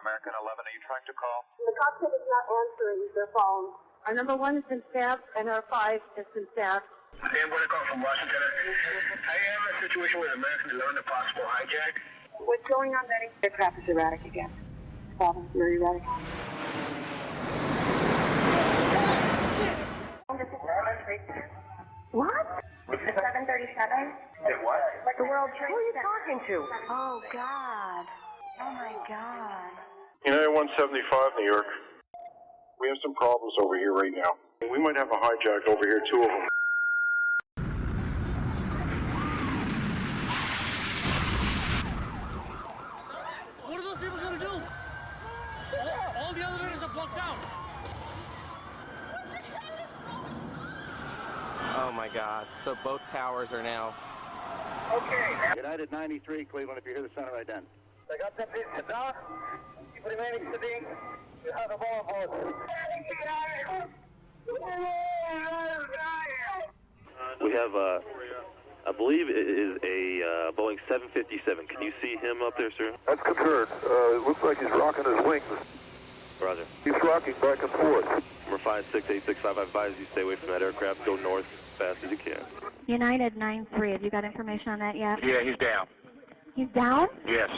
American 11, are you trying to call? The cockpit is not answering their phone. Our number 1 has been staffed, and our 5 has been staffed. I'm going to call from Washington. I am in a situation with American 11, a possible hijack. What's going on, Betty? The aircraft is erratic again. Problem, very erratic. What? It's the 737. What? The World Trade Who are you Center. talking to? Oh, God. Oh, my God. United 175, New York. We have some problems over here right now. We might have a hijack over here, 2 of them. What are those people going to do? All the elevators are blocked out. Oh my God, so both towers are now. Okay. United 93, Cleveland, if you hear the center ident. I got that piece of dog. Keep remaining steady. You have a ball board. We have, I believe it is a Boeing 757. Can you see him up there, sir? That's confirmed. It looks like he's rocking his wings. Roger. He's rocking back and forth. Number 568655, I advise you stay away from that aircraft. Go north as fast as you can. United 93, have you got information on that yet? Yeah, he's down. He's down? Yes.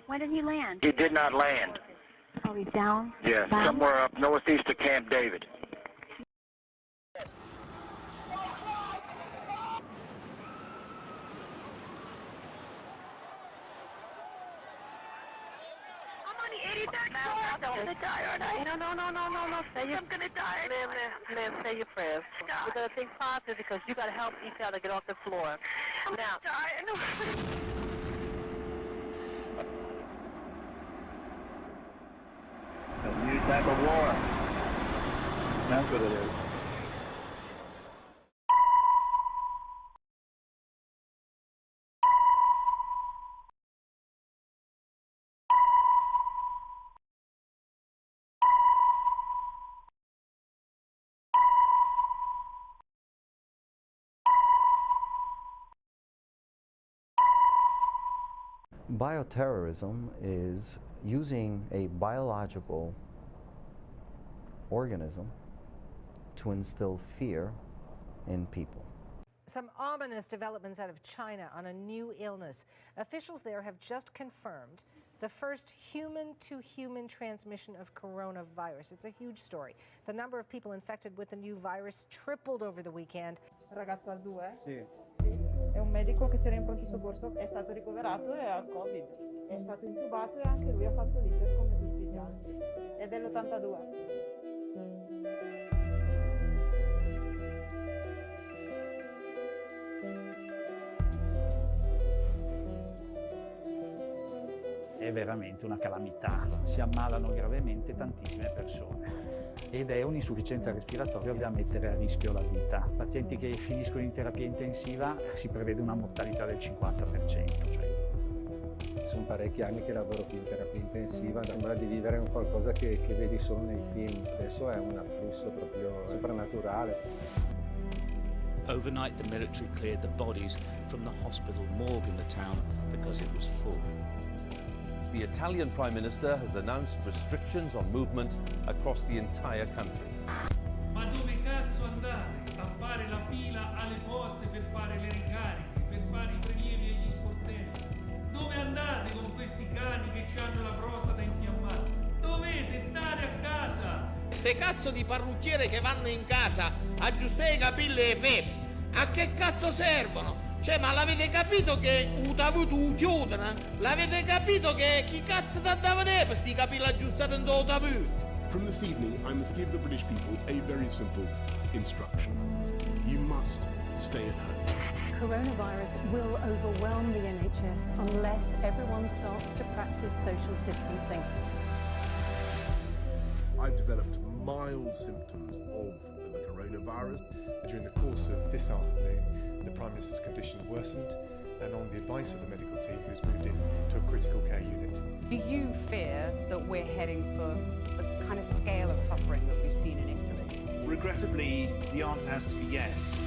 When did he land? He did not land. Oh, he's down? Yes, Down? somewhere up northeast of Camp David. I'm gonna die, aren't I? No. Say I'm gonna die. Ma'am, say your prayers. We're gonna think positive because you gotta help each other get off the floor. Now. A new type of war. That's what it is. Bioterrorism is using a biological organism to instill fear in people. Some ominous developments out of China on a new illness. Officials there have just confirmed the first human-to-human transmission of coronavirus. It's a huge story. The number of people infected with the new virus tripled over the weekend. Ragazza al 2? Sì. Sì, è un medico che c'era in pronto soccorso, è stato ricoverato e ha il Covid. È stato intubato e anche lui ha fatto l'iter come tutti gli altri. È dell'82. È veramente una calamità, si ammalano gravemente tantissime persone ed è un'insufficienza respiratoria da mettere a rischio la vita. Pazienti che finiscono in terapia intensiva si prevede una mortalità del 50%. Sono parecchi anni che lavoro qui in terapia intensiva, sembra di vivere un qualcosa che vedi solo nei film, adesso è un afflusso proprio soprannaturale. Overnight the military cleared the bodies from the hospital morgue in the town because it was full. The Italian Prime Minister has announced restrictions on movement across the entire country. Ma dove cazzo andate a fare la fila alle poste per fare le ricariche, per fare i prelievi agli sportelli? Dove andate con questi cani che hanno la prostata infiammata? Dovete stare a casa! Ste cazzo di parrucchiere che vanno in casa a aggiustare i capelli e le femmine, a che cazzo servono? Cioè, ma l'avete capito che utavuto chiudono? L'avete capito che chi cazzo ti dava per sti capelli aggiustati in utavuto? From this evening, I must give the British people a very simple instruction. You must stay at home. Coronavirus will overwhelm the NHS unless everyone starts to practice social distancing. I've developed mild symptoms of the coronavirus. During the course of this afternoon, the Prime Minister's condition worsened, and on the advice of the medical team, he was moved in to a critical care unit. Do you fear that we're heading for the kind of scale of suffering that we've seen in Italy? Regrettably, the answer has to be yes.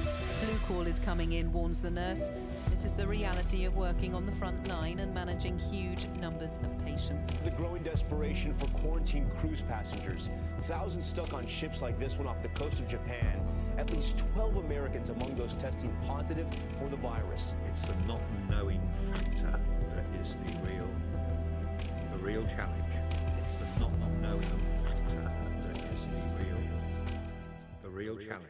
Blue call is coming in, warns the nurse. This is the reality of working on the front line and managing huge numbers of patients. The growing desperation for quarantined cruise passengers. Thousands stuck on ships like this one off the coast of Japan. At least 12 Americans among those testing positive for the virus. It's the not knowing factor that is the real challenge. It's the not knowing factor that is the real challenge.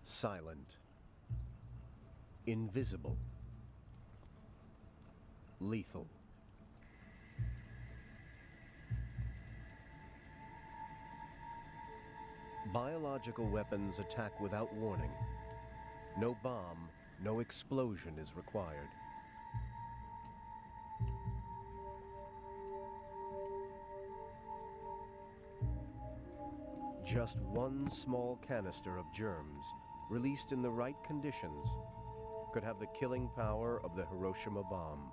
Silent, invisible, lethal. Biological weapons attack without warning. No bomb, no explosion is required. Just one small canister of germs, released in the right conditions, could have the killing power of the Hiroshima bomb.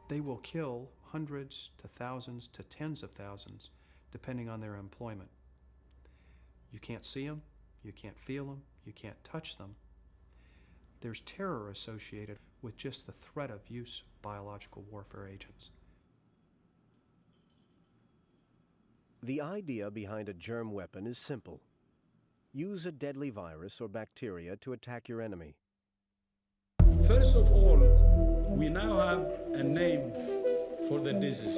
They will kill hundreds to thousands to tens of thousands, depending on their employment. You can't see them, you can't feel them, you can't touch them. There's terror associated with just the threat of use of biological warfare agents. The idea behind a germ weapon is simple. Use a deadly virus or bacteria to attack your enemy. First of all, we now have a name for the disease,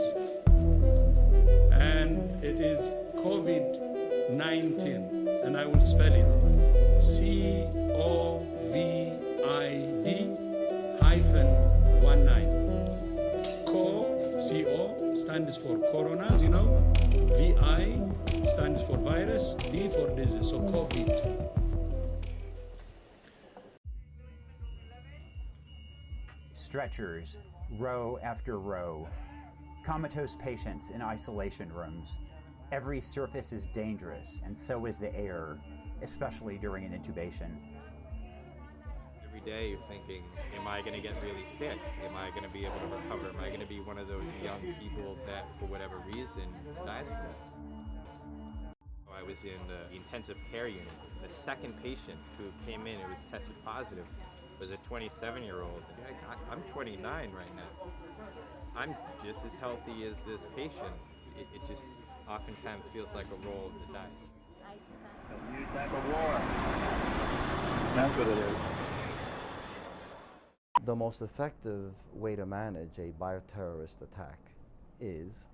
and it is COVID-19, and I will spell it COVID-19. CO stands for coronas, you know. VI stands for virus, D for disease, so COVID. Stretchers, row after row. Comatose patients in isolation rooms. Every surface is dangerous, and so is the air, especially during an intubation. Every day you're thinking, am I going to get really sick? Am I going to be able to recover? Am I going to be one of those young people that, for whatever reason, dies from this? I was in the intensive care unit. The second patient who came in who was tested positive was a 27-year-old. I'm 29 right now. I'm just as healthy as this patient. It just oftentimes feels like a roll of the dice. A new type of war. That's what it is. The most effective way to manage a bioterrorist attack is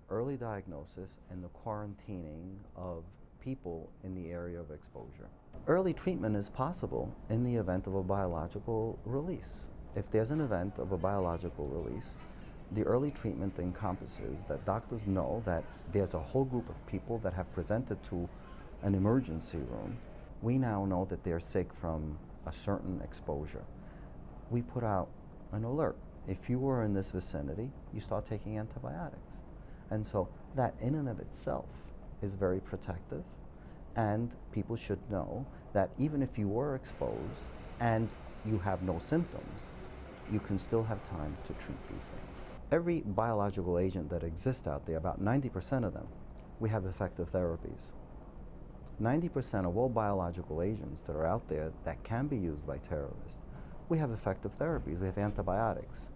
early diagnosis and the quarantining of people in the area of exposure. Early treatment is possible in the event of a biological release. If there's an event of a biological release, the early treatment encompasses that doctors know that there's a whole group of people that have presented to an emergency room. We now know that they're sick from a certain exposure. We put out an alert. If you were in this vicinity, you start taking antibiotics. And so that in and of itself is very protective, and people should know that even if you were exposed and you have no symptoms, you can still have time to treat these things. Every biological agent that exists out there, about 90% of them, we have effective therapies. 90% of all biological agents that are out there that can be used by terrorists, we have effective therapies, we have antibiotics.